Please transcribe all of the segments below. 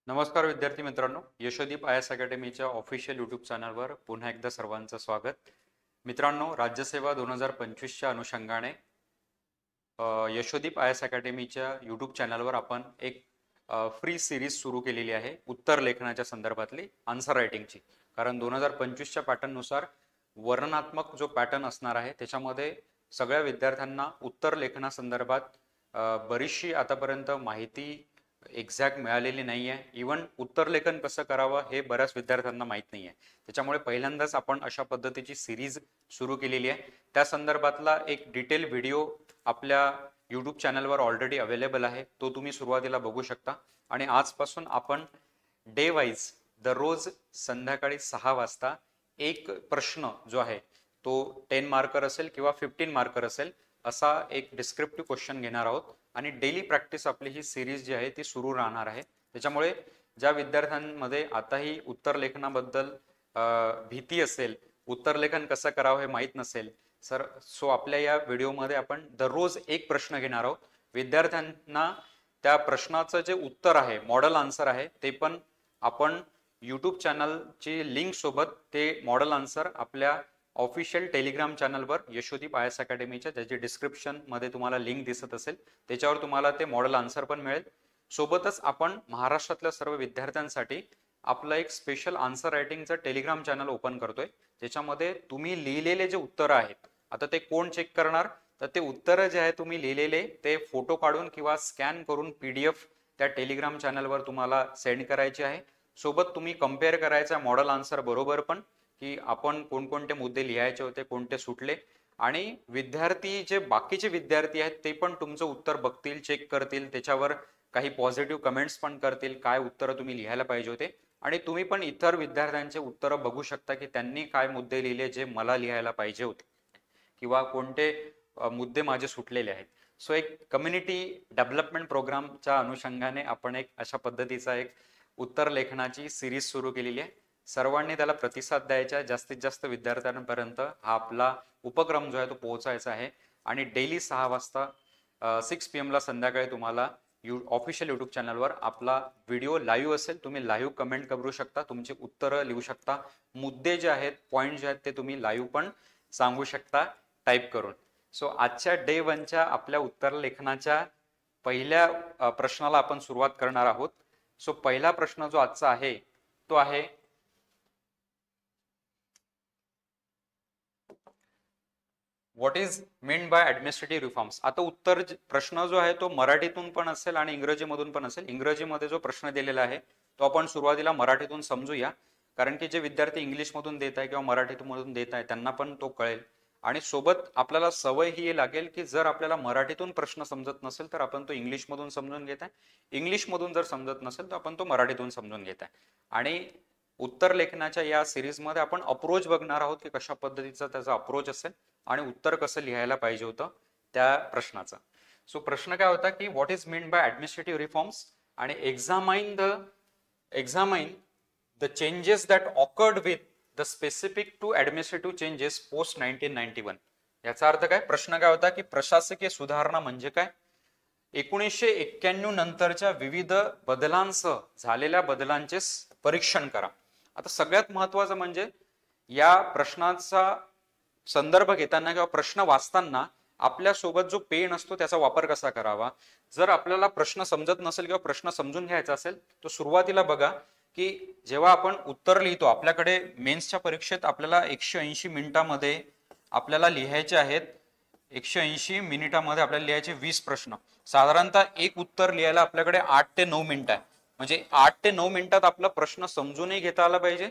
नमस्कार विद्यार्थी मित्रांनो, यशोदीप आय एस अकॅडमीच्या ऑफिशियल यूट्यूब चॅनलवर पुन्हा एकदा सर्वांचं स्वागत. मित्रांनो, राज्यसेवा 2025च्या अनुषंगाने यशोदीप आय एस अकॅडमीच्या यूट्यूब चॅनलवर आपण एक फ्री सिरीज सुरू केलेली आहे उत्तर लेखनाच्या संदर्भातली आन्सर रायटिंगची. कारण 2025च्या पॅटर्ननुसार वर्णनात्मक जो पॅटर्न असणार आहे त्याच्यामध्ये सगळ्या विद्यार्थ्यांना उत्तर लेखनासंदर्भात बरीचशी आतापर्यंत माहिती एक्झॅक्ट मिळालेली नाही आहे. इवन उत्तरलेखन कसं करावं हे बऱ्याच विद्यार्थ्यांना माहीत नाही आहे. त्याच्यामुळे पहिल्यांदाच आपण अशा पद्धतीची सिरीज सुरू केलेली आहे. त्या संदर्भातला एक डिटेल व्हिडिओ आपल्या यूट्यूब चॅनलवर ऑलरेडी अवेलेबल आहे, तो तुम्ही सुरुवातीला बघू शकता. आणि आजपासून आपण डे वाईज दररोज संध्याकाळी 6 वाजता एक प्रश्न जो आहे तो 10 मार्कर असेल किंवा 15 मार्कर असेल असा एक डिस्क्रिप्टिव्ह क्वेश्चन घेणार आहोत. आणि डेली प्रॅक्टिस आपली ही सिरीज जी आहे ती सुरू राहणार आहे. त्याच्यामुळे ज्या विद्यार्थ्यांमध्ये आताही उत्तर लेखनाबद्दल भीती असेल, उत्तरलेखन कसं करावं हे माहीत नसेल सो आपल्या या व्हिडिओमध्ये आपण दररोज एक प्रश्न घेणार आहोत. विद्यार्थ्यांना त्या प्रश्नाचं जे उत्तर आहे, मॉडेल आन्सर आहे, ते पण आपण यूट्यूब चॅनलची लिंक सोबत ते मॉडेल आन्सर आपल्या ऑफिशियल टेलिग्राम चॅनलवर यशोदीप आय एस अकॅडमीच्या, ज्याची डिस्क्रिप्शन मध्ये तुम्हाला लिंक दिसत असेल, त्याच्यावर तुम्हाला ते मॉडेल आन्सर पण मिळेल. सोबतच आपण महाराष्ट्रातल्या सर्व विद्यार्थ्यांसाठी आपलं एक स्पेशल आन्सर रायटिंगचं टेलिग्राम चॅनल ओपन करतोय. त्याच्यामध्ये तुम्ही लिहिलेले जे उत्तर आहेत, आता ते कोण चेक करणार, तर ते उत्तर जे आहे तुम्ही लिहिलेले ते फोटो काढून किंवा स्कॅन करून PDF त्या टेलिग्राम चॅनलवर तुम्हाला सेंड करायचे आहे. सोबत तुम्ही कम्पेअर करायचा मॉडेल आन्सर बरोबर पण, की आपण कोणकोणते मुद्दे लिहायचे होते, कोणते सुटले. आणि विद्यार्थी जे बाकीचे विद्यार्थी आहेत ते पण तुमचं उत्तर बघतील, चेक करतील, त्याच्यावर काही पॉझिटिव्ह कमेंट्स पण करतील, काय उत्तरं तुम्ही लिहायला पाहिजे होते. आणि तुम्ही पण इतर विद्यार्थ्यांचे उत्तरं बघू शकता की त्यांनी काय मुद्दे लिहिले जे मला लिहायला पाहिजे होते किंवा कोणते मुद्दे माझे सुटलेले आहेत. सो एक कम्युनिटी डेव्हलपमेंट प्रोग्रामच्या अनुषंगाने आपण एक अशा पद्धतीचा एक उत्तर लेखनाची सिरीज सुरू केलेली आहे. सर्वांनी त्याला प्रतिसाद द्यायचा, जास्तीत जास्त विद्यार्थ्यांपर्यंत हा आपला उपक्रम जो आहे तो पोहोचायचा आहे. आणि डेली 6 वाजता 6 PM ला संध्याकाळी तुम्हाला ऑफिशियल यूट्यूब चॅनलवर आपला व्हिडिओ लाईव्ह असेल. तुम्ही लाईव्ह कमेंट करू शकता, तुमची उत्तरं लिहू शकता, मुद्दे जे आहेत, पॉईंट जे आहेत ते तुम्ही लाईव्ह पण सांगू शकता टाईप करून. सो आजच्या डे 1च्या आपल्या उत्तर लेखनाच्या पहिल्या प्रश्नाला आपण सुरुवात करणार आहोत. सो पहिला प्रश्न जो आजचा आहे तो आहे, what is meant by administrative reforms. आता उत्तर प्रश्न जो आहे तो मराठीतून पण असेल आणि इंग्रजीमधून पण असेल. इंग्रजीमध्ये जो प्रश्न दिलेला आहे तो आपण सुरुवातीला मराठीतून समजूया, कारण की जे विद्यार्थी इंग्लिशमधून देत आहे किंवा मराठीतून देत आहे त्यांना पण तो कळेल. आणि सोबत आपल्याला सवय ही लागेल की जर आपल्याला मराठीतून प्रश्न समजत नसेल तर आपण तो इंग्लिशमधून समजून घेत आहे, इंग्लिशमधून जर समजत नसेल तर आपण तो मराठीतून समजून घेत आहे. आणि उत्तर लेखनाच्या या सिरीजमध्ये आपण अप्रोच बघणार आहोत की कशा पद्धतीचा त्याचा अप्रोच असेल आणि उत्तर कसं लिहायला पाहिजे होतं त्या प्रश्नाचं. सो प्रश्न काय होता की what is mean by administrative reforms आणि examine the changes that occurred with the specific to administrative changes post 1991. याचा अर्थ काय, प्रश्न काय होता की प्रशासकीय सुधारणा म्हणजे काय, 1991 नंतरच्या विविध बदलांसह झालेल्या बदलांचे परीक्षण करा. आता सगळ्यात महत्वाचं म्हणजे या प्रश्नाचा संदर्भ घेताना किंवा प्रश्न वाचताना आपल्या सोबत जो पेन असतो त्याचा वापर कसा करावा. जर आपल्याला प्रश्न समजत नसेल किंवा प्रश्न समजून घ्यायचा असेल तर सुरुवातीला बघा की जेव्हा आपण उत्तर लिहितो, आपल्याकडे मेन्सच्या परीक्षेत आपल्याला 180 मिनिटामध्ये आपल्याला लिहायचे आहेत, 180 मिनिटामध्ये आपल्याला लिहायचे 20 प्रश्न. साधारणतः एक उत्तर लिहायला आपल्याकडे 8 ते 9 मिनिटं आहे. म्हणजे 8 ते 9 मिनिटात आपला प्रश्न समजूनही घेता आला पाहिजे,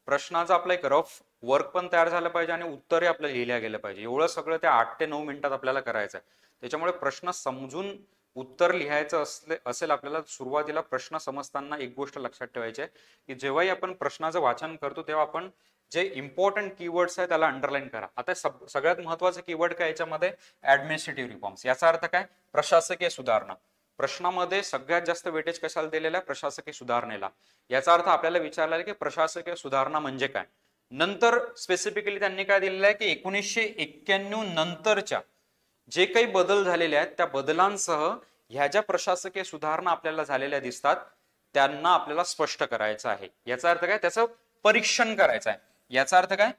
प्रश्नाचा आपला एक रफ वर्क पण तयार झालं पाहिजे आणि उत्तरही आपल्याला लिहिल्या गेलं पाहिजे. एवढं सगळं त्या 8 ते 9 मिनिटात आपल्याला करायचं आहे. त्याच्यामुळे प्रश्न समजून उत्तर लिहायचं असेल आपल्याला सुरुवातीला प्रश्न समजताना एक गोष्ट लक्षात ठेवायची आहे की जेव्हाही आपण प्रश्नाचं वाचन करतो तेव्हा आपण जे इम्पॉर्टंट कीवर्ड्स आहे त्याला अंडरलाईन करा. आता सगळ्यात महत्वाचं कीवर्ड काय याच्यामध्ये, ऍडमिनिस्ट्रेटिव्ह रिफॉर्म्स. याचा अर्थ काय, प्रशासकीय सुधारणा. प्रश्नामध्ये सगळ्यात जास्त वेटेज कशाला दिलेला आहे, प्रशासकीय सुधारणेला. याचा अर्थ आपल्याला विचारला आहे की प्रशासकीय सुधारणा म्हणजे काय. नंतर स्पेसिफिकली त्यांनी काय दिलेलं आहे की 1991 नंतरच्या जे काही बदल झालेले आहेत त्या बदलांसह ह्या ज्या प्रशासकीय सुधारणा आपल्याला झालेल्या दिसतात त्यांना आपल्याला स्पष्ट करायचं आहे. याचा अर्थ काय, त्याचं परीक्षण करायचं आहे. याचा अर्थ काय,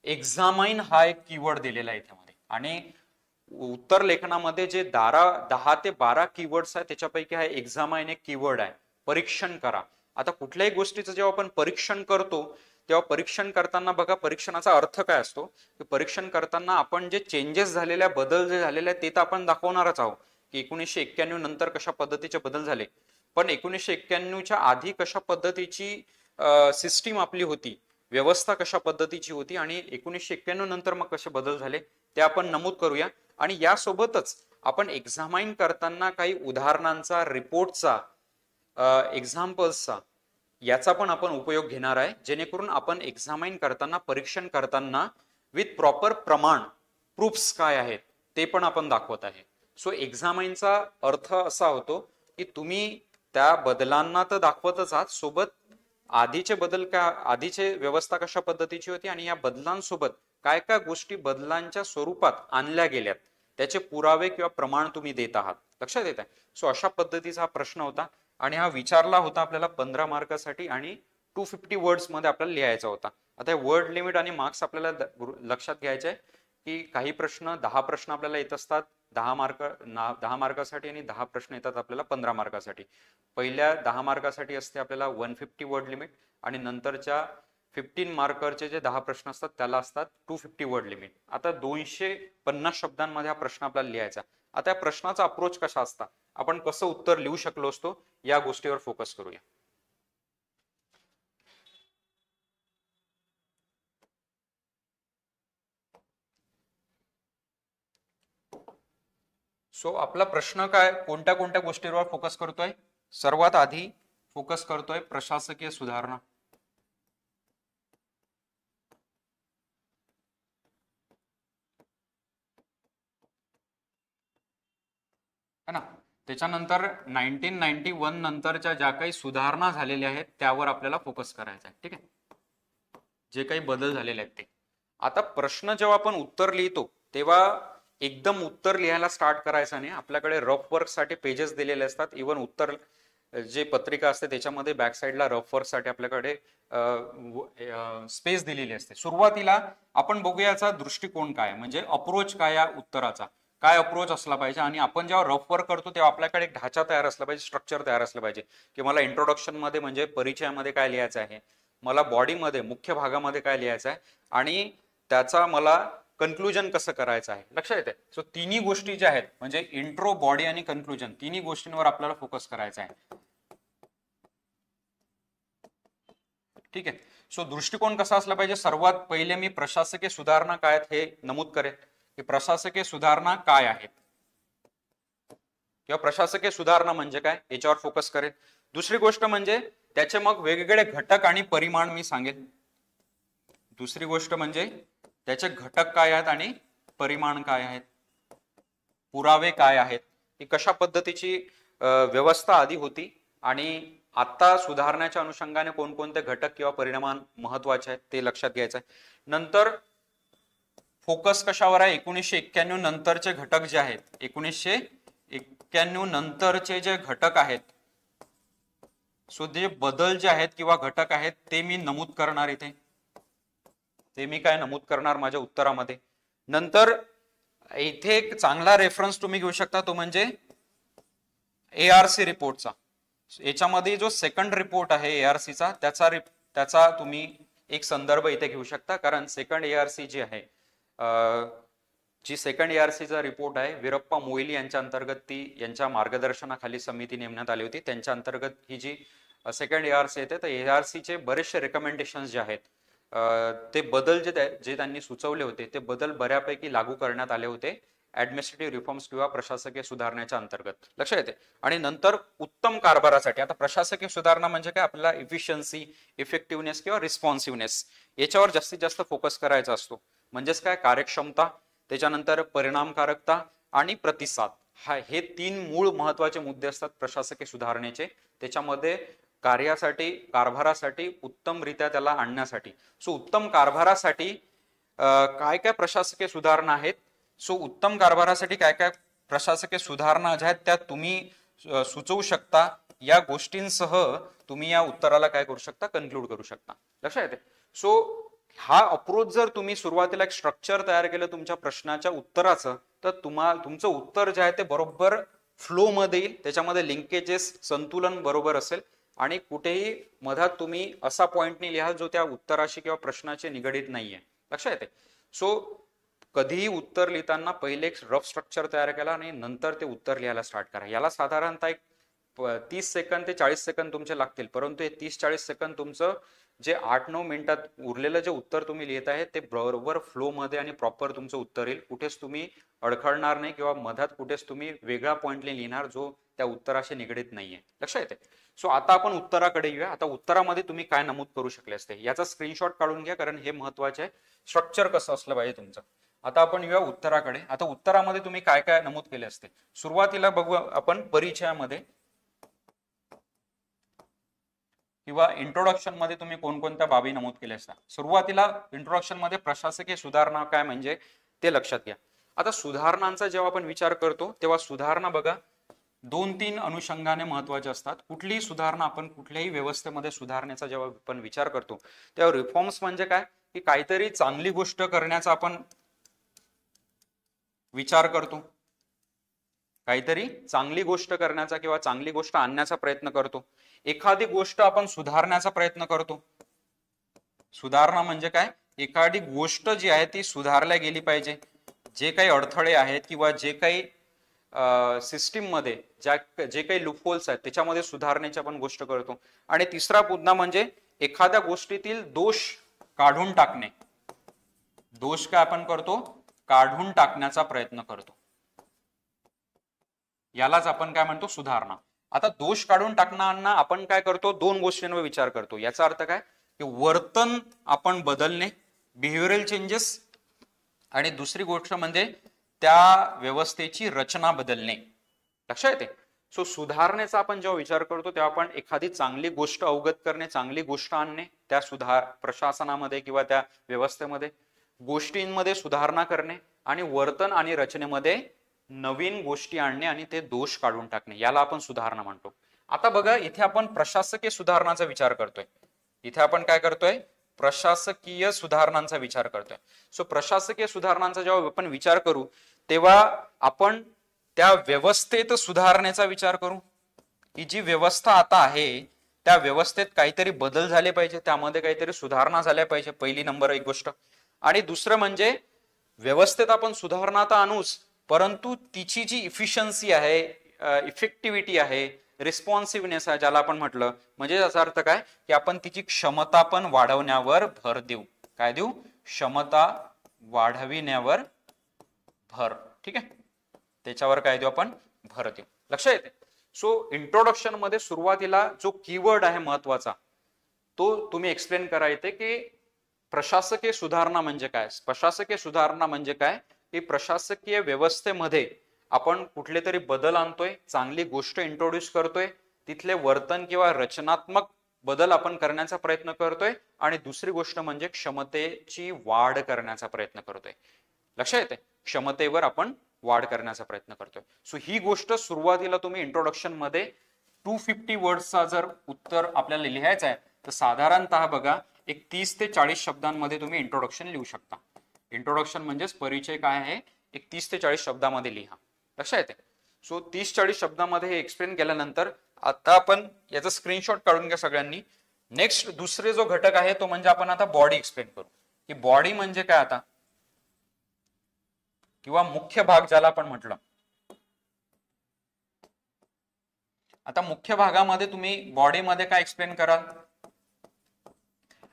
एक्झामाइन हा एक कीवर्ड दिलेला आहे त्यामध्ये. आणि उत्तर लेखनामध्ये जे 10 ते 12 कीवर्ड्स आहेत त्याच्यापैकी हा एक्झामाइन एक कीवर्ड आहे. परीक्षण करा. आता कुठल्याही गोष्टीचं जेव्हा आपण परीक्षण करतो तेव्हा परीक्षण करताना बघा परीक्षणाचा अर्थ काय असतो. परीक्षण करताना आपण जे चेंजेस झालेल्या, बदल जे झालेले आहेत ते तर आपण दाखवणारच आहोत की 1991 नंतर कशा पद्धतीचे बदल झाले, पण 1991च्या आधी कशा पद्धतीची सिस्टीम आपली होती, व्यवस्था कशा पद्धतीची होती, आणि 1991 नंतर मग कसे बदल झाले ते आपण नमूद करूया. आणि यासोबतच आपण एक्झामाइन करताना काही उदाहरणांचा, रिपोर्टचा, एक्झाम्पल्सचा याचा पण आपण उपयोग घेणार आहे, जेणेकरून आपण एक्झामाइन करताना, परीक्षण करताना विथ प्रॉपर प्रमाण, प्रूफ्स काय आहेत ते पण आपण दाखवत आहे. सो एक्झामाइनचा अर्थ असा होतो की तुम्ही त्या बदलांना तर दाखवतच आहात, सोबत आधीचे बदल का, आधीचे व्यवस्था कशा पद्धतीची होती आणि या बदलांसोबत काय काय गोष्टी बदलांच्या स्वरूपात आणल्या गेल्यात त्याचे पुरावे किंवा प्रमाण तुम्ही देत आहात. लक्षात येत आहे. सो अशा पद्धतीचा हा प्रश्न होता आणि हा विचारला होता आपल्याला 15 मार्कासाठी आणि 250 वर्ड्स मध्ये आपल्याला लिहायचा होता. आता वर्ड लिमिट आणि मार्क्स आपल्याला लक्षात घ्यायचे आहे की काही प्रश्न 10 प्रश्न आपल्याला येत असतात 10 मार्कासाठी आणि 10 प्रश्न येतात आपल्याला 15 मार्कासाठी. पहिल्या 10 मार्कासाठी असते आपल्याला 150 वर्ड लिमिट आणि नंतरच्या 15 मार्करचे जे 10 प्रश्न असतात त्याला असतात 250 वर्ड लिमिट. आता 250 शब्दांमध्ये हा प्रश्न आपल्याला लिहायचा. आता या प्रश्नाचा अप्रोच कसा असता, आपण कसं उत्तर लिहू शकलो असतो या गोष्टीवर फोकस करूया. सो आपला प्रश्न काय, कोणत्या कोणत्या गोष्टींवर फोकस करतोय. सर्वात आधी फोकस करतोय प्रशासकीय सुधारणा. है ना. त्याच्यानंतर 1991 नंतरच्या ज्या काही सुधारणा झालेल्या आहेत त्यावर आपल्याला फोकस करायचा आहे. ठीक आहे, जे काही बदल झालेले आहेत ते. आता प्रश्न जेव्हा आपण उत्तर लिहितो तेव्हा एकदम उत्तर लिहायला स्टार्ट करायचं नाही. आपल्याकडे रफ वर्क साठी पेजेस दिलेले असतात. इव्हन उत्तर जे पत्रिका असते त्याच्यामध्ये बॅक साईडला रफ वर्क साठी आपल्याकडे स्पेस दिलेली असते. सुरुवातीला आपण बघूया याचा दृष्टिकोन काय, म्हणजे अप्रोच काय या उत्तराचा, काय अप्रोच असला पाहिजे. आणि आपण जेव्हा रफ वर्क करतो तेव्हा आपल्याकडे एक ढाचा तयार असला पाहिजे, स्ट्रक्चर तयार असलं पाहिजे की मला इंट्रोडक्शन मध्ये म्हणजे परिचयामध्ये काय लिहायचं आहे, मला बॉडीमध्ये मुख्य भागामध्ये काय लिहायचं आहे आणि त्याचा मला कन्क्लुजन कसं करायचं आहे. लक्षात येते. सो तिन्ही गोष्टी ज्या आहेत म्हणजे इंट्रो, बॉडी आणि कन्क्लुजन, तिन्ही गोष्टींवर आपल्याला फोकस करायचा आहे. ठीक आहे. सो दृष्टिकोन कसा असला पाहिजे, सर्वात पहिले मी प्रशासकीय सुधारणा काय आहेत हे नमूद करेन की प्रशासकीय सुधारणा काय आहेत किंवा प्रशासकीय सुधारणा म्हणजे काय याच्यावर फोकस करेन. दुसरी गोष्ट म्हणजे त्याचे मग वेगवेगळे घटक आणि परिमाण मी सांगेन. दुसरी गोष्ट म्हणजे त्याचे घटक काय आहेत आणि परिमाण काय आहेत, पुरावे काय आहेत, की कशा पद्धतीची व्यवस्था आधी होती आणि आता सुधारण्याच्या अनुषंगाने कोणकोणते घटक किंवा परिणाम महत्वाचे आहेत ते लक्षात घ्यायचं आहे. नंतर फोकस कशावर आहे, 1991 नंतरचे घटक जे आहेत, 1991 नंतरचे जे घटक आहेत, सो जे बदल जे आहेत किंवा घटक आहेत ते मी नमूद करणार इथे, ते मी काय नमूद करणार माझ्या उत्तरामध्ये. नंतर इथे एक चांगला रेफरन्स तुम्ही घेऊ शकता तो म्हणजे ARC रिपोर्टचा. याच्यामध्ये जो सेकंड रिपोर्ट आहे ARCचा त्याचा तुम्ही एक संदर्भ इथे घेऊ शकता, कारण सेकंड ARC जी आहे, जी सेकंड ARCचा रिपोर्ट आहे, वीरप्पा मोईली यांच्या अंतर्गत ती यांच्या मार्गदर्शनाखाली समिती नेमण्यात आली होती. त्यांच्या अंतर्गत ही जी सेकंड ARC येते तर ARCचे बरेचसे रेकमेंडेशन जे आहेत ते बदल जे त्यांनी सुचवले होते ते बदल बऱ्यापैकी लागू करण्यात आले होते ऍडमिनिस्ट्रेटिव्ह रिफॉर्म्स किंवा प्रशासकीय सुधारणेच्या अंतर्गत. लक्षात येते. आणि नंतर उत्तम कारभारासाठी, आता प्रशासकीय सुधारणा म्हणजे काय, आपल्याला इफिशियन्सी, इफेक्टिव्हनेस किंवा रिस्पॉन्सिव्हनेस याच्यावर जास्तीत जास्त फोकस करायचा असतो. म्हणजेच काय, कार्यक्षमता, त्याच्यानंतर परिणामकारकता आणि प्रतिसाद, हे 3 मूळ महत्वाचे मुद्दे असतात प्रशासकीय सुधारणेचे. त्याच्यामध्ये कार्यासाठी, कारभारासाठी उत्तमरित्या त्याला आणण्यासाठी. सो उत्तम कारभारासाठी काय काय प्रशासकीय सुधारणा आहेत, सो उत्तम कारभारासाठी काय काय प्रशासकीय सुधारणा ज्या आहेत त्या तुम्ही सुचवू शकता, या गोष्टींसह तुम्ही या उत्तराला काय करू शकता, कन्क्लूड करू शकता. लक्षात येते. सो हा अप्रोच जर तुम्ही सुरुवातीला एक स्ट्रक्चर तयार केलं तुमच्या प्रश्नाच्या उत्तराचं, तर तुमचं उत्तर जे आहे ते बरोबर फ्लो मध्ये येईल, त्याच्यामध्ये लिंकेजेस संतुलन बरोबर असेल आणि कुठेही मधात तुम्ही असा पॉइंट नाही लिहाल जो त्या उत्तराशी किंवा प्रश्नाशी निगडीत नाहीये. लक्षात येते. सो कधीही उत्तर लिहिताना पहिले एक रफ स्ट्रक्चर तयार केला आणि नंतर ते उत्तर लिहायला स्टार्ट करा. याला साधारणतः एक 30 सेकंद ते 40 सेकंद तुमचे लागतील, परंतु हे 30-40 सेकंद तुमचं जे 8-9 मिनिटात उरलेलं जे उत्तर तुम्ही लिहित आहे ते बरोबर फ्लो मध्ये आणि प्रॉपर तुमचं उत्तर येईल. कुठेच तुम्ही अडखळणार नाही किंवा मधात कुठेच तुम्ही वेगळा पॉइंट लिहिणार जो त्या उत्तराशी निगडीत नाहीये. लक्षात येते. सो आता आपण उत्तराकडे येऊया. आता उत्तरामध्ये तुम्ही काय नमूद करू शकले असते याचा स्क्रीनशॉट काढून घ्या, कारण हे महत्वाचे आहे. स्ट्रक्चर कसं असलं पाहिजे तुमचं. आता आपण येऊया उत्तराकडे. आता उत्तरामध्ये तुम्ही काय काय नमूद केले असते. सुरुवातीला बघू आपण परिचयामध्ये किंवा इंट्रोडक्शन मध्ये तुम्ही कोणकोणत्या बाबी नमूद केल्या असतात. सुरुवातीला इंट्रोडक्शन मध्ये प्रशासकीय सुधारणा काय म्हणजे ते लक्षात घ्या. आता सुधारणांचा जेव्हा आपण विचार करतो तेव्हा सुधारणा बघा 2-3 अनुषंगाने महत्वाचे असतात. कुठलीही सुधारणा आपण कुठल्याही व्यवस्थेमध्ये सुधारण्याचा जेव्हा आपण विचार करतो तेव्हा रिफॉर्म्स म्हणजे काय की काहीतरी चांगली गोष्ट करण्याचा आपण विचार करतो, काहीतरी चांगली गोष्ट करण्याचा किंवा चांगली गोष्ट आणण्याचा प्रयत्न करतो. एखादी गोष्ट आपण सुधारण्याचा प्रयत्न करतो. सुधारणा म्हणजे काय, एखादी गोष्ट जी आहे ती सुधारल्या गेली पाहिजे. जे काही अडथळे आहेत किंवा जे काही सिस्टीम मध्ये जे काही लूपहोल्स आहेत त्याच्यामध्ये सुधारण्याची आपण गोष्ट करतो. आणि तिसरा मुद्दा म्हणजे एखाद्या गोष्टीतील दोष काढून टाकणे. दोष काय आपण करतो, काढून टाकण्याचा प्रयत्न करतो. यालाच आपण काय म्हणतो, सुधारणा. आता दोष काढून टाकताना आपण काय करतो, दोन गोष्टींवर विचार करतो. याचा अर्थ काय की वर्तन आपण बदलणे, बिहेवियरल चेंजेस, आणि दुसरी गोष्ट म्हणजे त्या व्यवस्थेची रचना बदलणे. लक्षात येते. सो सुधारणेचा आपण जेव्हा विचार करतो तेव्हा आपण एखादी चांगली गोष्ट अवगत करणे, चांगली गोष्ट आणणे त्या प्रशासनामध्ये किंवा त्या व्यवस्थेमध्ये, गोष्टींमध्ये सुधारणा करणे आणि वर्तन आणि रचनेमध्ये नवीन गोष्टी आणणे आणि ते दोष काढून टाकणे, याला आपण सुधारणा म्हणतो. आता बघा इथे आपण प्रशासकीय सुधारणाचा विचार करतोय. इथे आपण काय करतोय, प्रशासकीय सुधारणांचा विचार करतोय. सो प्रशासकीय सुधारणांचा जेव्हा आपण विचार करू तेव्हा आपण त्या व्यवस्थेत सुधारण्याचा विचार करू. ही जी व्यवस्था आता आहे त्या व्यवस्थेत काहीतरी बदल झाले पाहिजे, त्यामध्ये काहीतरी सुधारणा झाल्या पाहिजे, पहिली नंबर एक गोष्ट. आणि दुसरं म्हणजे व्यवस्थेत आपण सुधारणा तर आणूच, परंतु तिची जी इफिशियन्सी आहे, इफेक्टिव्हिटी आहे, रिस्पॉन्सिव्हनेस आहे ज्याला आपण म्हटलं, म्हणजे याचा अर्थ काय की आपण तिची क्षमता पण वाढवण्यावर भर देऊ. काय देऊ, क्षमता वाढविण्यावर भर. ठीक आहे, त्याच्यावर काय देऊ आपण, भर देऊ. लक्षात येते. सो इंट्रोडक्शन मध्ये सुरुवातीला जो कीवर्ड आहे महत्वाचा तो तुम्ही एक्सप्लेन करायचे की प्रशासकीय सुधारणा म्हणजे काय. प्रशासकीय सुधारणा म्हणजे काय की प्रशासकीय व्यवस्थेमध्ये आपण कुठले तरी बदल आणतोय, चांगली गोष्ट इंट्रोड्यूस करतोय, तिथले वर्तन किंवा रचनात्मक बदल आपण करण्याचा प्रयत्न करतोय, आणि दुसरी गोष्ट म्हणजे क्षमतेची वाढ करण्याचा प्रयत्न करतोय. लक्षात येते, क्षमतेवर आपण वाढ करण्याचा प्रयत्न करतोय. सो ही गोष्ट सुरुवातीला तुम्ही इंट्रोडक्शन मध्ये 250 वर्ड्सचा जर उत्तर आपल्याला लिहायचं आहे तर साधारणतः बघा एक 30 ते 40 शब्दांमध्ये तुम्ही इंट्रोडक्शन लिहू शकता. इंट्रोडक्शन म्हणजेच परिचय काय आहे, एक 30 ते 40 शब्दामध्ये लिहा. लक्षात येते. सो 30-40 शब्दामध्ये हे एक्सप्लेन केल्यानंतर आता आपण याचा स्क्रीनशॉट काढून घ्या सगळ्यांनी. नेक्स्ट दुसरे जो घटक आहे तो म्हणजे आपण आता बॉडी एक्सप्लेन करू की बॉडी म्हणजे काय आता, किंवा मुख्य भाग ज्याला आपण म्हटलं. आता मुख्य भागामध्ये तुम्ही बॉडीमध्ये काय एक्सप्लेन कराल.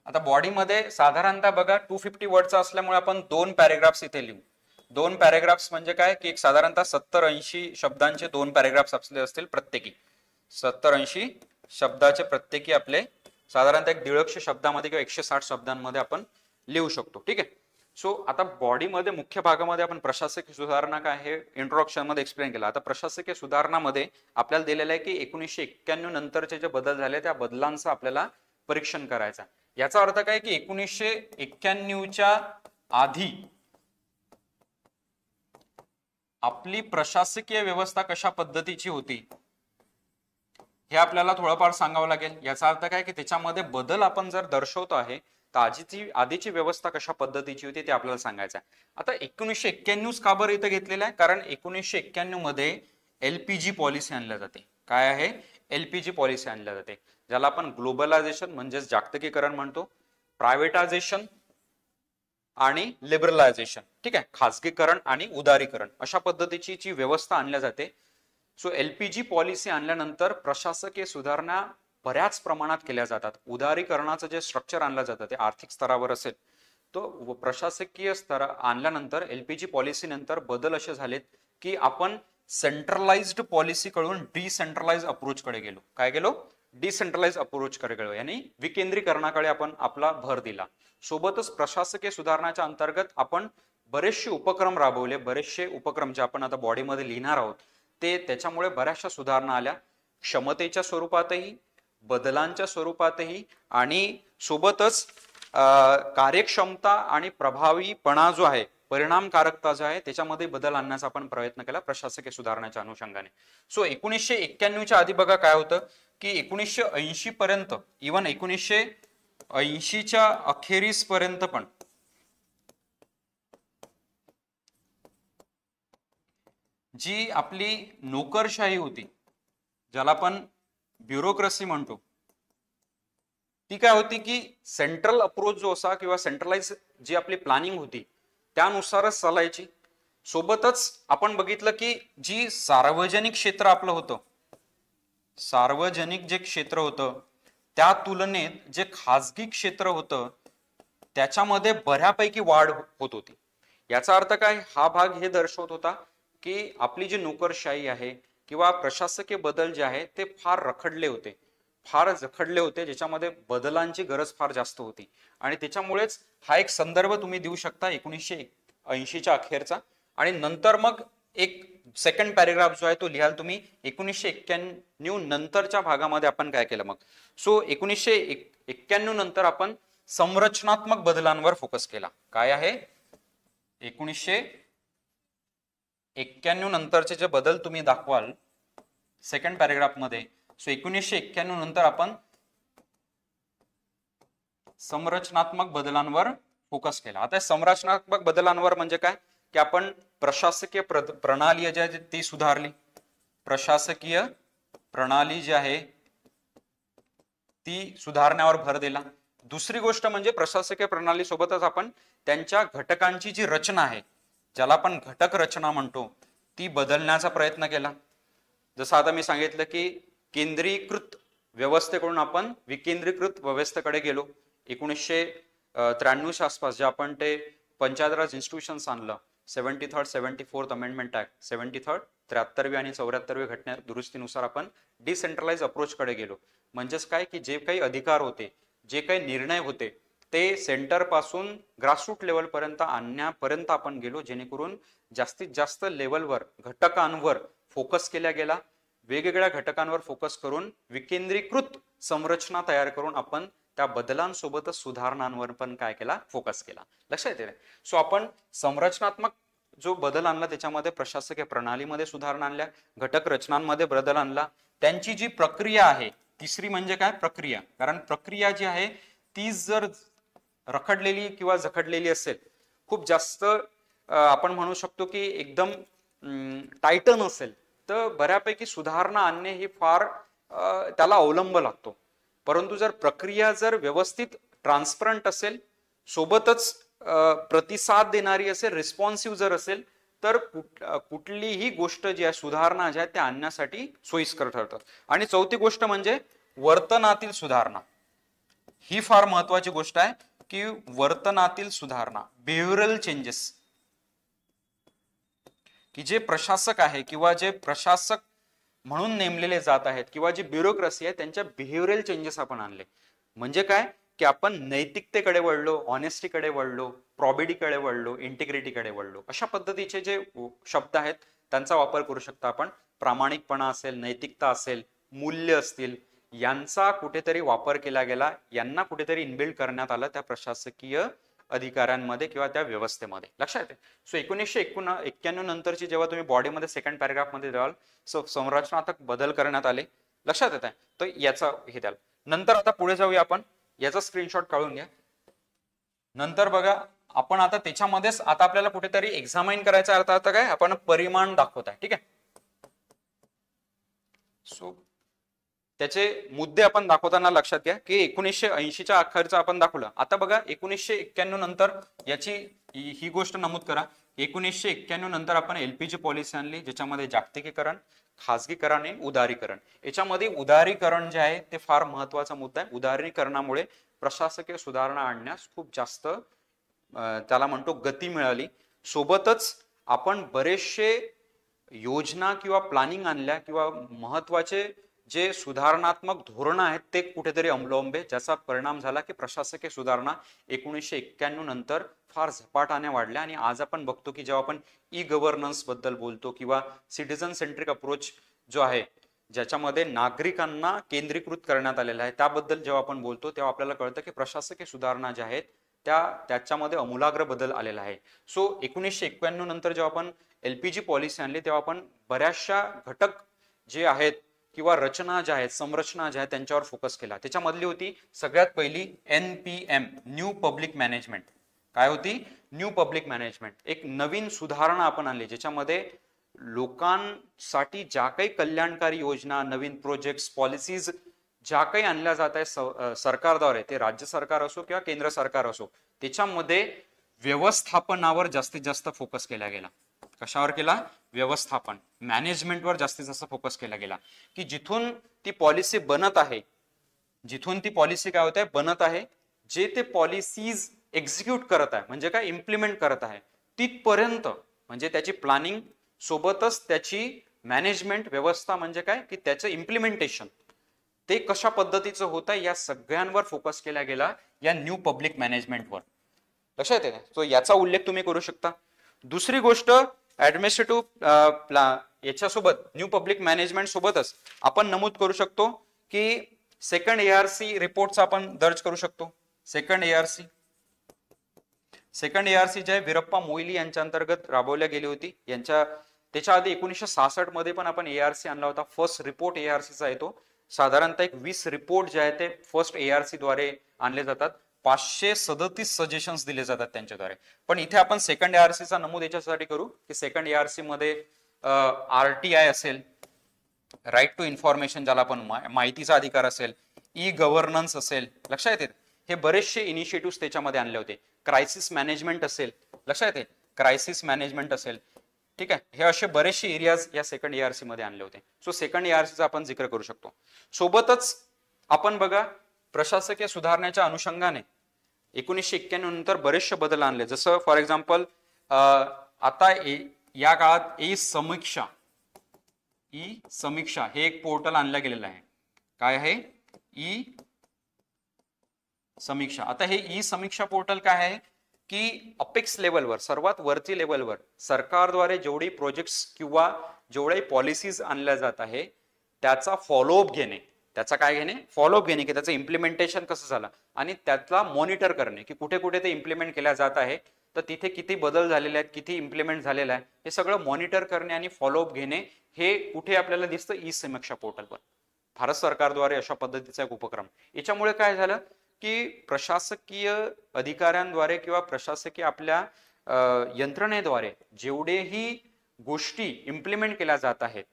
आता बॉडीमध्ये साधारणतः बघा 250 वर्डचा असल्यामुळे आपण 2 पॅरेग्राफ्स इथे लिहू. 2 पॅरेग्राफ्स म्हणजे काय की एक साधारणतः 70-80 शब्दांचे 2 पॅरेग्राफ्स आपले असतील प्रत्येकी. 70-80 शब्दाचे प्रत्येकी आपले साधारणतः एक 150 शब्दामध्ये किंवा 160 शब्दांमध्ये आपण लिहू शकतो. ठीक आहे. सो आता बॉडीमध्ये मुख्य भागामध्ये आपण प्रशासकीय सुधारणा काय हे इंट्रोडक्शन मध्ये एक्सप्लेन केला. आता प्रशासकीय सुधारणामध्ये आपल्याला दिलेलं आहे की 1991 नंतरचे जे बदल झाले त्या बदलांचं आपल्याला परीक्षण करायचं. याचा अर्थ काय की 1991च्या आधी आपली प्रशासकीय व्यवस्था कशा पद्धतीची होती हे आपल्याला थोडंफार सांगावं लागेल. याचा अर्थ काय की त्याच्यामध्ये बदल आपण जर दर्शवतो आहे तर आधीची व्यवस्था कशा पद्धतीची होती ते आपल्याला सांगायचं आहे. आता 1991 का बरं इथं घेतलेलं आहे, कारण 1991 मध्ये एलपीजी पॉलिसी आणल्या जाते. काय आहे? एलपीजी पॉलिसी आणल्या जाते, ज्याला आपण ग्लोबलायझेशन म्हणजेच जागतिकीकरण म्हणतो, प्रायव्हेटायझेशन आणि लिबरलायझेशन. ठीक आहे, खाजगीकरण आणि उदारीकरण अशा पद्धतीची जी व्यवस्था आणल्या जाते. सो एलपीजी पॉलिसी आणल्यानंतर प्रशासकीय सुधारणा बऱ्याच प्रमाणात केल्या जातात. उदारीकरणाचं जे स्ट्रक्चर आणलं जातं ते आर्थिक स्तरावर असेल, तो प्रशासकीय स्तर आणल्यानंतर एलपीजी पॉलिसी नंतर बदल असे झालेत की आपण सेंट्रलाइज्ड पॉलिसी कडून डिसेंट्रलाइज अप्रोच कडे गेलो. काय गेलो? डिसेंट्रलाइज अप्रोच कडे गेलो, यानी विकेंद्रीकरणाकडे आपण आपला भर दिला. सोबतच प्रशासकीय सुधारणाच्या अंतर्गत आपण बरेचसे उपक्रम राबवले. बरेचसे उपक्रम जे आपण आता बॉडीमध्ये लिहिणार आहोत ते त्याच्यामुळे बऱ्याचशा सुधारणा आल्या, क्षमतेच्या स्वरूपातही, बदलांच्या स्वरूपातही, आणि सोबतच कार्यक्षमता आणि प्रभावीपणा जो आहे, परिणामकारकता जो आहे त्याच्यामध्ये बदल आणण्याचा आपण प्रयत्न केला प्रशासकीय सुधारणाच्या अनुषंगाने. सो 1991च्या आधी बघा काय होतं की 1980 पर्यंत, इव्हन 1980च्या अखेरीस पर्यंत पण जी आपली नोकरशाही होती, ज्याला आपण ब्युरोक्रेसी म्हणतो, ती काय होती की सेंट्रल अप्रोच जो असा किंवा सेंट्रलाइज जी आपली प्लॅनिंग होती त्यानुसारच चालायची. सोबतच आपण बघितलं की जी सार्वजनिक क्षेत्र आपलं होतं, सार्वजनिक जे क्षेत्र होतं त्या तुलनेत जे खाजगी क्षेत्र होतं त्याच्यामध्ये बऱ्यापैकी वाढ होत होती. याचा अर्थ काय? हा भाग हे दर्शवत होता की आपली जी नोकरशाही आहे किंवा प्रशासकीय बदल जे आहे ते फार रखडले होते, फार जखडले होते, ज्याच्यामध्ये बदलांची गरज फार जास्त होती. आणि त्याच्यामुळेच हा एक संदर्भ तुम्ही देऊ शकता 1980च्या अखेरचा. आणि नंतर मग एक सेकंड पॅरेग्राफ जो आहे तो लिहाल तुम्ही 1991 नंतरच्या भागामध्ये आपण काय केलं मग. सो 1991 नंतर आपण संरचनात्मक बदलांवर फोकस केला. काय आहे? 1991 नंतरचे जे बदल तुम्ही दाखवाल सेकंड पॅरेग्राफ मध्ये, सो 1991 नंतर आपण संरचनात्मक बदलांवर फोकस केला. आता संरचनात्मक बदलांवर म्हणजे काय की आपण प्रशासकीय प्रणाली जी आहे ती सुधारली, प्रशासकीय प्रणाली जी आहे ती सुधारण्यावर भर दिला. दुसरी गोष्ट म्हणजे प्रशासकीय प्रणाली सोबतच आपण त्यांच्या घटकांची जी रचना आहे, ज्याला आपण घटक रचना म्हणतो, ती बदलण्याचा प्रयत्न केला. जसं आता मी सांगितलं की केंद्रीकृत व्यवस्थेकडून आपण विकेंद्रीकृत व्यवस्थेकडे गेलो. 1993च्या आसपास जे आपण ते पंचायत राज इन्स्टिट्यूशन्स आणलं, 73rd 74th amendment act, 73rd 73वी आणि 74वी घटना दुरुस्तीनुसार आपण डिसेंट्रलाइज अप्रोच कडे गेलो. म्हणजेच काय की जे काही अधिकार होते, जे काही निर्णय होते ते सेंटर पासून ग्रासरूट लेवल पर्यंत आणण्यापर्यंत आपण गेलो, जेणेकरून जास्तीत जास्त लेवलवर घटकांवर फोकस केला गेला. वेगवेगळ्या घटकांवर फोकस करून विकेंद्रीकृत संरचना तयार करून आपण त्या बदलांसोबतच सुधारणांवर पण काय केला? फोकस केला. लक्षात येते? सो आपण संरचनात्मक जो बदल आणला त्याच्यामध्ये प्रशासकीय प्रणालीमध्ये सुधारणा आणल्या, घटक रचनांमध्ये बदल आणला, त्यांची जी प्रक्रिया आहे, तिसरी म्हणजे काय? प्रक्रिया. कारण प्रक्रिया जी आहे ती जर रखडलेली किंवा जखडलेली असेल, खूप जास्त आपण म्हणू शकतो की एकदम टायटन असेल, तर बऱ्यापैकी सुधारणा आणणे ही फार त्याला अवलंब लागतो. परंतु जर प्रक्रिया जर व्यवस्थित ट्रान्सपरंट असेल, सोबतच प्रतिसाद देणारी असेल, रिस्पॉन्सिव्ह जर असेल, तर कुठलीही गोष्ट जी आहे, सुधारणा ज्या त्या आणण्यासाठी सोयीस्कर ठरतात. आणि चौथी गोष्ट म्हणजे वर्तनातील सुधारणा. ही फार महत्वाची गोष्ट आहे की वर्तनातील सुधारणा, बिहेवियरल चेंजेस, की जे प्रशासक आहे किंवा जे प्रशासक म्हणून नेमलेले जात आहेत किंवा जी ब्युरोक्रेसी आहे त्यांच्या बिहेवियरल चेंजेस आपण आणले. म्हणजे काय की आपण नैतिकतेकडे वळलो, ऑनेस्टीकडे वळलो, प्रॉबिटीकडे वळलो, इंटिग्रिटीकडे वळलो. अशा पद्धतीचे जे शब्द आहेत त्यांचा वापर करू शकता आपण. प्रामाणिकपणा असेल, नैतिकता असेल, मूल्य असतील, यांचा कुठेतरी वापर केला गेला, यांना कुठेतरी इनबिल्ड करण्यात आलं त्या प्रशासकीय अधिकाऱ्यांमध्ये किंवा त्या व्यवस्थेमध्ये. लक्षात येते? सो 1991 नंतरची जेव्हा तुम्ही बॉडीमध्ये सेकंड पॅरेग्राफ मध्ये द्याल, संरचनात्मक बदल करण्यात आले, लक्षात येत आहे? तर याचा हे द्याल. नंतर आता पुढे जाऊया आपण, याचा स्क्रीनशॉट काढून घ्या. नंतर बघा आपण आता त्याच्यामध्येच आता आपल्याला कुठेतरी एक्झामाइन करायचा अर्थ आता काय, आपण परिमाण दाखवत आहे. ठीक आहे, सो त्याचे मुद्दे आपण दाखवताना लक्षात घ्या की 1980च्या अखेरचं आपण दाखवलं. आता बघा 1991 नंतर याची ही गोष्ट नमूद करा, 1991 नंतर आपण एलपीजी पॉलिसी आणली, ज्याच्यामध्ये जागतिकीकरण, खासगीकरण आणि उदारीकरण. याच्यामध्ये उदारीकरण जे आहे ते फार महत्वाचा मुद्दा आहे. उदारीकरणामुळे प्रशासकीय सुधारणा आणण्यास खूप जास्त त्याला म्हणतो गती मिळाली. सोबतच आपण बरेचसे योजना किंवा प्लॅनिंग आणल्या किंवा महत्वाचे जे सुधारणात्मक धोरण आहेत ते कुठेतरी अवलंबले, ज्याचा परिणाम झाला की प्रशासकीय सुधारणा 1991 नंतर फार झपाट्याने वाढल्या. आणि आज आपण बघतो की जेव्हा आपण ई गव्हर्नन्स बद्दल बोलतो किंवा सिटीजन सेंट्रिक अप्रोच जो आहे, ज्याच्यामध्ये नागरिकांना केंद्रीकृत करण्यात आलेला आहे, त्याबद्दल जेव्हा आपण बोलतो तेव्हा आपल्याला कळतं की प्रशासकीय सुधारणा ज्या आहेत त्याच्यामध्ये अमूलाग्र बदल आलेला आहे. सो 1991 नंतर जेव्हा आपण एलपीजी पॉलिसी आणली तेव्हा आपण बऱ्याचशा घटक जे आहेत किंवा रचना ज्या आहेत, संरचना ज्या आहेत त्यांच्यावर फोकस केला. त्याच्यामधली होती सगळ्यात पहिली NPM, न्यू पब्लिक मॅनेजमेंट. काय होती? New public management. एक नवीन सुधारणा आपण आणली, ज्याच्यामध्ये लोकांसाठी ज्या काही कल्याणकारी योजना, नवीन प्रोजेक्ट्स, पॉलिसीज ज्या काही आणल्या जात आहे सरकारद्वारे, ते राज्य सरकार असो किंवा केंद्र सरकार असो, त्याच्यामध्ये व्यवस्थापनावर जास्तीत जास्त फोकस केला गेला. कशावर केला? व्यवस्थापन, मॅनेजमेंटवर जास्तीत जास्त फोकस केला गेला. की जिथून ती पॉलिसी बनत आहे, जिथून ती पॉलिसी काय होत आहे, बनत आहे, जे ते पॉलिसीज एक्झिक्यूट करत आहे, म्हणजे काय, इम्प्लिमेंट करत आहे, तिथपर्यंत म्हणजे त्याची प्लॅनिंग सोबतच त्याची मॅनेजमेंट, व्यवस्था म्हणजे काय की त्याचं इम्प्लिमेंटेशन ते कशा पद्धतीचं होत आहे, या सगळ्यांवर फोकस केला गेला या न्यू पब्लिक मॅनेजमेंटवर. लक्षात येते? तो याचा उल्लेख तुम्ही करू शकता. दुसरी गोष्ट, ऍडमिनिस्ट्रेटिव्ह याच्यासोबत न्यू पब्लिक मॅनेजमेंट सोबतच आपण नमूद करू शकतो की सेकंड ARC रिपोर्टचा आपण दर्ज करू शकतो. सेकंड ARC जे वीरप्पा मोईली यांच्या अंतर्गत राबवल्या गेली होती. त्याच्या आधी 1966 मध्ये पण आपण ARC आणला होता. फर्स्ट रिपोर्ट ARCचा येतो. साधारणतः एक 20 रिपोर्ट जे आहे ते फर्स्ट ARC द्वारे आणले जातात. 537 सजेशन्स दिले जातात त्यांच्याद्वारे. पण इथे आपण सेकंड ARCचा नमूद याच्यासाठी करू की सेकंड ARC मध्ये RTI असेल, राईट टू इन्फॉर्मेशन, ज्याला आपण माहितीचा अधिकार असेल, ई गव्हर्नन्स असेल, लक्षात येते, हे बरेचसे इनिशिएटिव्ह त्याच्यामध्ये आणले होते. क्रायसिस मॅनेजमेंट असेल, लक्षात येते, क्रायसिस मॅनेजमेंट असेल. ठीक आहे, हे असे बरेचसे एरियाज या सेकंड ARC मध्ये आणले होते. सो सेकंड ARCचा आपण जिक्र करू शकतो. सोबतच आपण बघा प्रशासकीय सुधारण्याच्या अनुषंगाने 1991 नंतर बरेचसे बदल आणले. जसं फॉर एक्झाम्पल आता या काळात ई समीक्षा हे एक पोर्टल आणलं गेलेलं आहे. काय आहे? ई समीक्षा. आता हे ई समीक्षा पोर्टल काय आहे की अपेक्स लेवलवर, सर्वात वरती लेवलवर सरकारद्वारे जेवढी प्रोजेक्ट्स किंवा जेवढे पॉलिसीज आणल्या जात आहे त्याचा फॉलोअप घेणे, त्याचा काय घेणे? फॉलोअप घेणे, की त्याचं इम्प्लिमेंटेशन कसं झालं आणि त्यातला मॉनिटर करणे की कुठे कुठे ते इम्प्लिमेंट केल्या जात आहे, तर तिथे किती बदल झालेले आहेत, किती इम्प्लिमेंट झालेलं आहे, हे सगळं मॉनिटर करणे आणि फॉलोअप घेणे हे कुठे आपल्याला दिसतं? ई समीक्षा पोर्टलवर. भारत सरकारद्वारे अशा पद्धतीचा एक उपक्रम. याच्यामुळे काय झालं की प्रशासकीय अधिकाऱ्यांद्वारे किंवा प्रशासकीय आपल्या यंत्रणेद्वारे जेवढेही गोष्टी इम्प्लिमेंट केल्या जात आहेत,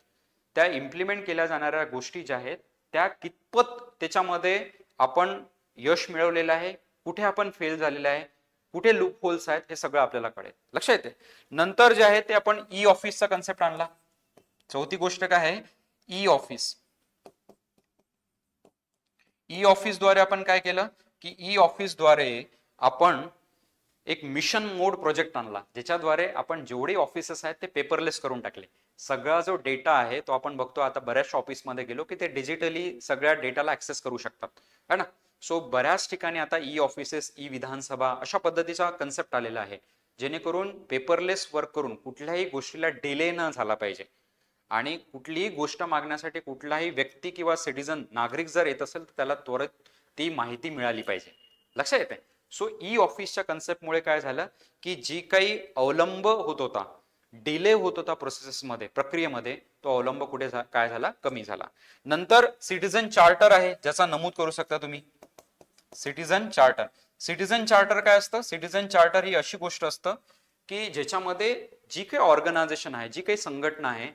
त्या इम्प्लिमेंट केल्या जाणाऱ्या गोष्टी ज्या आहेत त्या कितपत त्याच्यामध्ये आपण यश मिळवलेलं आहे, कुठे आपण फेल झालेलं आहे, कुठे लूप होल्स आहेत, हे सगळं आपल्याला कळेल. लक्षात येते? नंतर जे आहे ते आपण ई ऑफिसचा कन्सेप्ट आणला. चौथी गोष्ट काय आहे? E office. ई ऑफिस द्वारे आपण काय केलं की ई ऑफिस द्वारे आपण एक मिशन मोड प्रोजेक्ट आणला, ज्याच्याद्वारे आपण जेवढे ऑफिसेस आहेत ते पेपरलेस करून टाकले. सगळा जो डेटा आहे तो आपण बघतो आता बऱ्याचशा ऑफिसमध्ये गेलो की ते डिजिटली सगळ्या डेटाला ऍक्सेस करू शकतात, है ना. सो बऱ्याच ठिकाणी आता ई ऑफिसेस, ई विधानसभा अशा पद्धतीचा कन्सेप्ट आलेला आहे, जेणेकरून पेपरलेस वर्क करून कुठल्याही गोष्टीला डिले न झाला पाहिजे आणि कुठलीही गोष्ट मागण्यासाठी कुठलाही व्यक्ती किंवा सिटीजन, नागरिक जर येत असेल तर त्याला त्वरित ती माहिती मिळाली पाहिजे. लक्षात येते? सो ई ऑफिसच्या कन्सेप्टमुळे काय झालं की जी काही अवलंब होत होता डिले होत होता प्रोसेसमध्ये, प्रक्रियेमध्ये, तो अवलंब कुठे काय झाला, कमी झाला. नंतर सिटीजन चार्टर आहे, ज्याचा नमूद करू शकता तुम्ही. Citizen charter. सिटीजन चार्टर काय असतं? सिटीजन चार्टर ही अशी गोष्ट असतं की ज्याच्यामध्ये जी काही ऑर्गनायझेशन आहे, जी काही संघटना आहे,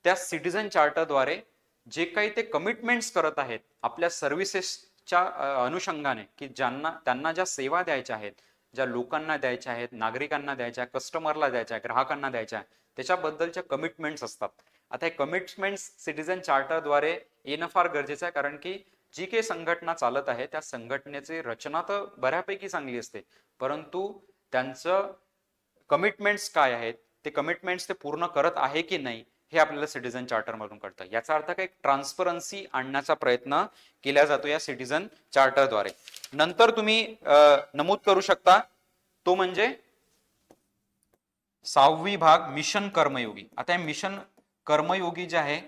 त्या सिटीजन चार्टरद्वारे जे काही ते कमिटमेंट्स करत आहेत आपल्या सर्व्हिसेसच्या अनुषंगाने, की त्यांना ज्या सेवा द्यायच्या आहेत, ज्या लोकांना द्यायच्या आहेत, नागरिकांना द्यायच्या, कस्टमरला द्यायच्या, ग्राहकांना द्यायच्या, त्याच्याबद्दलच्या कमिटमेंट्स असतात. आता हे कमिटमेंट्स सिटीजन चार्टरद्वारे येणं फार गरजेचं आहे, कारण की जी काही संघटना चालत आहे त्या संघटनेची रचना तर बऱ्यापैकी चांगली असते, परंतु त्यांचं कमिटमेंट्स काय आहेत, ते कमिटमेंट्स ते पूर्ण करत आहे की नाही, हे आपल्याला सिटीजन चार्टर मधून कळतं. याचा अर्थ काय, ट्रान्सपरन्सी आणण्याचा प्रयत्न केला जातो या सिटीजन चार्टरद्वारे. नंतर तुम्ही नमूद करू शकता तो म्हणजे 6वी भाग मिशन कर्मयोगी. आता हे मिशन कर्मयोगी जे आहे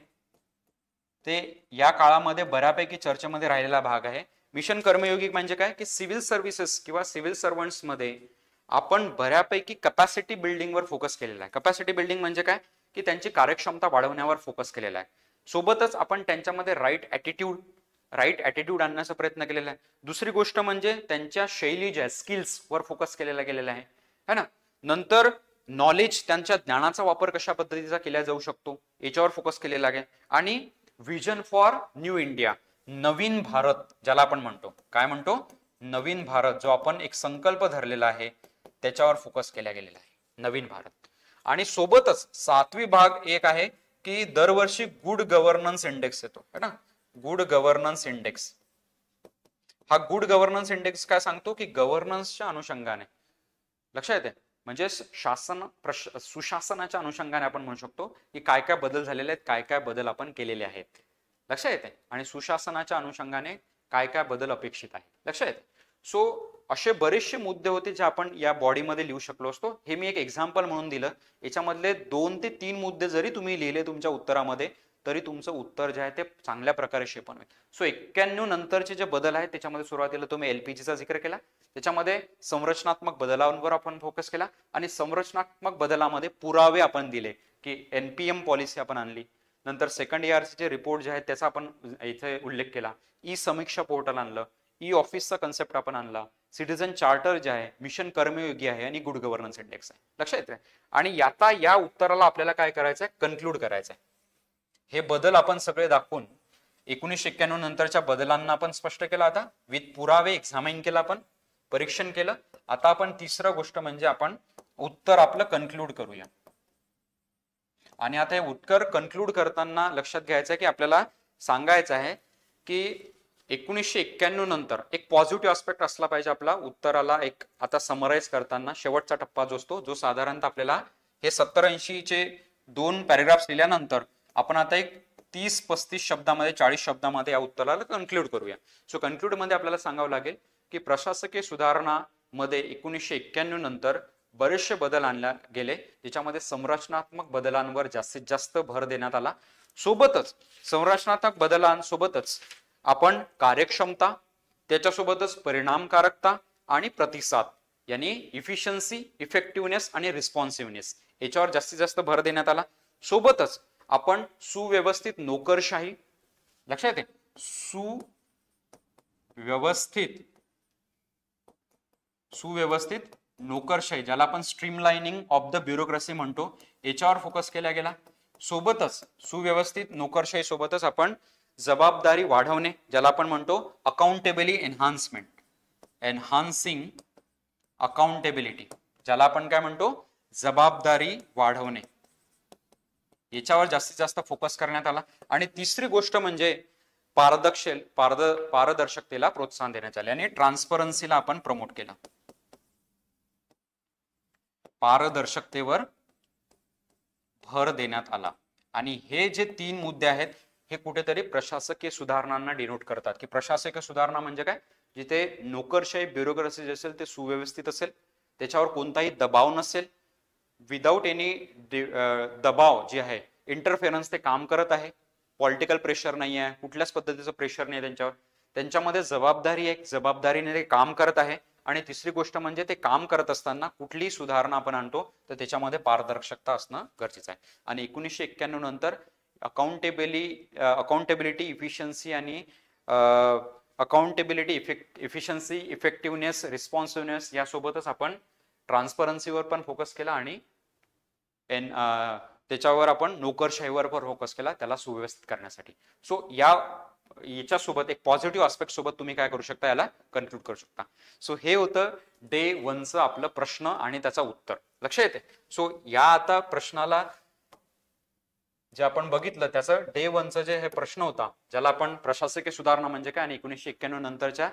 ते या काळामध्ये बऱ्यापैकी चर्चेमध्ये राहिलेला भाग आहे. मिशन कर्मयोगी म्हणजे काय, की सिव्हिल सर्व्हिसेस किंवा सिव्हिल सर्वंट्स मध्ये आपण बऱ्यापैकी कॅपॅसिटी बिल्डिंगवर फोकस केलेला आहे. कॅपॅसिटी बिल्डिंग म्हणजे काय, की त्यांची कार्यक्षमता वाढवण्यावर फोकस केलेला आहे. सोबतच आपण त्यांच्यामध्ये राईट ॲटिट्यूड आणण्याचा प्रयत्न केलेला आहे. दुसरी गोष्ट म्हणजे त्यांच्या शैली ज्या स्किल्सवर फोकस केलेला गेलेला आहे, है ना. नंतर नॉलेज, त्यांच्या ज्ञानाचा वापर कशा पद्धतीचा केला जाऊ शकतो याच्यावर फोकस केलेला आहे. आणि विजन फॉर न्यू इंडिया, नवीन भारत ज्याला आपण म्हणतो, काय म्हणतो, नवीन भारत, जो आपण एक संकल्प धरलेला आहे त्याच्यावर फोकस केला गेलेला आहे, नवीन भारत. आणि सोबतच 7वी भाग एक आहे की दरवर्षी गुड गव्हर्नन्स इंडेक्स येतो, है ना. Good governance index. हा गुड गव्हर्नन्स इंडेक्स काय सांगतो, की गव्हर्नन्सच्या अनुषंगाने, लक्षात येते, म्हणजे सुशासनाच्या अनुषंगाने आपण म्हणू शकतो की काय काय बदल झालेले आहेत, काय काय बदल आपण केलेले आहेत, लक्षात येते. आणि सुशासनाच्या अनुषंगाने काय काय बदल अपेक्षित आहे, लक्षात येते. सो असे बरेचसे मुद्दे होते जे आपण या बॉडीमध्ये लिहू शकलो असतो. हे मी एक एक्झाम्पल म्हणून दिलं. याच्यामधले 2 ते 3 मुद्दे जरी तुम्ही लिहिले तुमच्या उत्तरामध्ये, तरी तुमचं उत्तर जे आहे ते चांगल्या प्रकारे शेपण होईल. सो 91 नंतरचे जे बदल आहेत त्याच्यामध्ये सुरुवातीला तुम्ही एलपीजीचा जिक्र केला, त्याच्यामध्ये संरचनात्मक बदलांवर आपण फोकस केला, आणि संरचनात्मक बदलामध्ये पुरावे आपण दिले की एनपीएम पॉलिसी आपण आणली. नंतर सेकंड ईआरसीचे रिपोर्ट जे आहेत त्याचा आपण इथे उल्लेख केला. ई समीक्षा पोर्टल आणलं, ई ऑफिसचा कन्सेप्ट आपण आणला, सिटीजन चार्टर जे आहे, मिशन कर्मयोगी आहे, आणि गुड गव्हर्नन्स इंडेक्स आहे, लक्षात येते. आणि आता या उत्तराला आपल्याला काय करायचं आहे, कन्क्लूड करायचं आहे. हे बदल आपण सगळे दाखवून 1991 नंतरच्या बदलांना आपण स्पष्ट केलं, आता विथ पुरावे एक्झामाइन केलं, आपण परीक्षण केलं. आता आपण तिसरं गोष्ट म्हणजे आपण उत्तर आपलं कन्क्लूड करूया. आणि आता हे उत्तर कन्क्लूड करताना लक्षात घ्यायचं आहे की आपल्याला सांगायचं आहे की 1991 नंतर एक पॉझिटिव्ह आस्पेक्ट असला पाहिजे आपला उत्तराला. एक आता समराईज करताना शेवटचा टप्पा जो असतो, जो साधारणतः आपल्याला हे 70-80 चे 2 पॅरेग्राफ्स लिहिल्यानंतर आपण आता एक 30-35 शब्दामध्ये, 40 शब्दामध्ये या उत्तराला कन्क्लूड करूया. सो कन्क्लूड मध्ये आपल्याला सांगावं लागेल की प्रशासकीय सुधारणा मध्ये 1991 नंतर बरेचसे बदल आणले गेले, ज्याच्यामध्ये संरचनात्मक बदलांवर जास्तीत जास्त भर देण्यात आला. सोबतच संरचनात्मक बदलांसोबतच आपण कार्यक्षमता, त्याच्यासोबतच परिणामकारकता आणि प्रतिसाद, यानी इफिशियन्सी, इफेक्टिव्हनेस आणि रिस्पॉन्सिव्हनेस याच्यावर जास्तीत जास्त भर देण्यात आला. सोबतच आपण सुव्यवस्थित नोकरशाही, लक्षात येते, सुव्यवस्थित नोकरशाही, ज्याला आपण स्ट्रीमलाइनिंग ऑफ द ब्युरोक्रेसी म्हणतो, याच्यावर फोकस केला गेला. सोबतच सुव्यवस्थित नोकरशाही सोबतच आपण जबाबदारी वाढवणे, ज्याला आपण म्हणतो अकाउंटेबिलिटी एन्हान्समेंट, एन्हान्सिंग अकाउंटेबिलिटी, ज्याला आपण काय म्हणतो जबाबदारी वाढवणे, याच्यावर जास्तीत जास्त फोकस करण्यात आला. आणि तिसरी गोष्ट म्हणजे पारदर्शकतेला प्रोत्साहन देण्यात आले आणि ट्रान्सपरन्सीला आपण प्रमोट केला. पारदर्शकतेवर भर देण्यात आला. आणि हे जे 3 मुद्दे आहेत हे कुठेतरी प्रशासकीय सुधारणांना डिनोट करतात. की प्रशासकीय सुधारणा म्हणजे काय, जिथे नोकरशाही, ब्युरोक्रेसी जे असेल ते सुव्यवस्थित असेल, त्याच्यावर कोणताही दबाव नसेल, विदाउट एनी दबाव जे आहे, इंटरफेरन्स, ते काम करत आहे, पॉलिटिकल प्रेशर नाही आहे, कुठल्याच पद्धतीचं प्रेशर नाही त्यांच्यावर, त्यांच्यामध्ये जबाबदारी आहे, जबाबदारीने ते काम करत आहे आणि तिसरी गोष्ट म्हणजे ते काम करत असताना कुठलीही सुधारणा आपण आणतो तर त्याच्यामध्ये पारदर्शकता असणं गरजेचं आहे. आणि 1991 नंतर अकाउंटेबिलिटी, इफिशियन्सी आणि अकाउंटेबिलिटी, इफिशियन्सी, इफेक्टिव्हनेस, रिस्पॉन्सिव्हनेस यासोबतच आपण ट्रान्सपरन्सीवर पण फोकस केला आणि त्याच्यावर आपण नोकरशाहीवर पण फोकस केला त्याला सुव्यवस्थित करण्यासाठी. सो याच्यासोबत एक पॉझिटिव्ह आस्पेक्ट सोबत तुम्ही काय करू शकता, याला कन्क्लूड करू शकता. सो हे होतं डे 1चं आपलं प्रश्न आणि त्याचा उत्तर. लक्ष येते. सो या आता प्रश्नाला जे आपण बघितलं त्याचं डे 1चं जे हे प्रश्न होता ज्याला आपण प्रशासकीय सुधारणा म्हणजे काय आणि 1991 नंतरच्या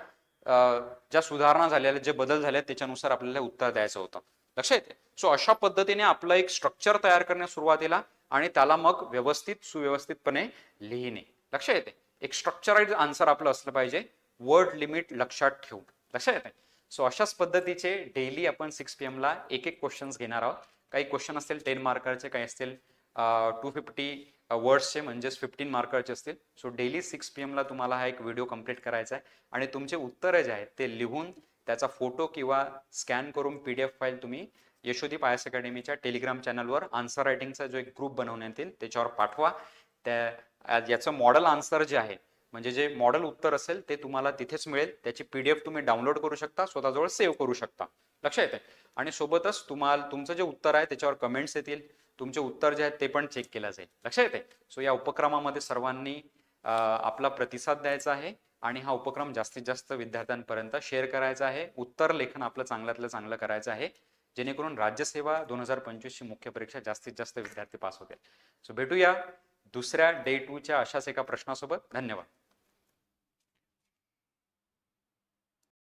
ज्या सुधारणा झालेल्या, जे बदल झाले त्याच्यानुसार आपल्याला उत्तर द्यायचं होतं. लक्ष येते. सो अशा पद्धतीने आपलं एक स्ट्रक्चर तयार करण्यास सुरुवातीला आणि त्याला मग व्यवस्थित सुव्यवस्थितपणे लिहिणे. लक्ष येते. एक स्ट्रक्चराइज आन्सर आपलं असलं पाहिजे, वर्ड लिमिट लक्षात ठेवून. लक्ष येते. सो अशाच पद्धतीचे डेली आपण 6 PM ला एक क्वेश्चन्स घेणार आहोत. काही क्वेश्चन असतील 10 मार्करचे, काही असतील 250 वर्ड्सचे म्हणजेच 15 मार्करचे असतील. सो डेली 6 PM ला तुम्हाला हा एक व्हिडिओ कंप्लीट करायचा आहे आणि तुमचे उत्तरं जे आहेत ते लिहून त्याचा फोटो किंवा स्कॅन करून PDF फाईल तुम्ही यशोदीप IAS अकॅडमीच्या टेलिग्राम चॅनलवर आन्सर रायटिंगचा जो एक ग्रुप बनवण्यात येईल त्याच्यावर पाठवा. याचं मॉडेल आन्सर जे आहे म्हणजे जे मॉडेल उत्तर असेल ते तुम्हाला तिथेच मिळेल. त्याची PDF तुम्ही डाउनलोड करू शकता, स्वतःजवळ सेव्ह करू शकता. लक्षात येते. आणि सोबतच तुम्हाला तुमचं जे उत्तर आहे त्याच्यावर कमेंट्स येतील, तुमचे उत्तर जे आहेत ते पण चेक केलं जाईल. लक्षात येते. सो या उपक्रमामध्ये सर्वांनी आपला प्रतिसाद द्यायचा आहे आणि हा उपक्रम जास्तीत जास्त विद्यार्थ्यांपर्यंत शेअर करायचा आहे. उत्तर लेखन आपलं चांगल्यातलं चांगलं करायचं आहे जेणेकरून राज्यसेवा 2025 ची मुख्य परीक्षा जास्तीत जास्त विद्यार्थी पास होतील. सो भेटूया दुसऱ्या डे 2च्या अशाच एका प्रश्नासोबत. धन्यवाद.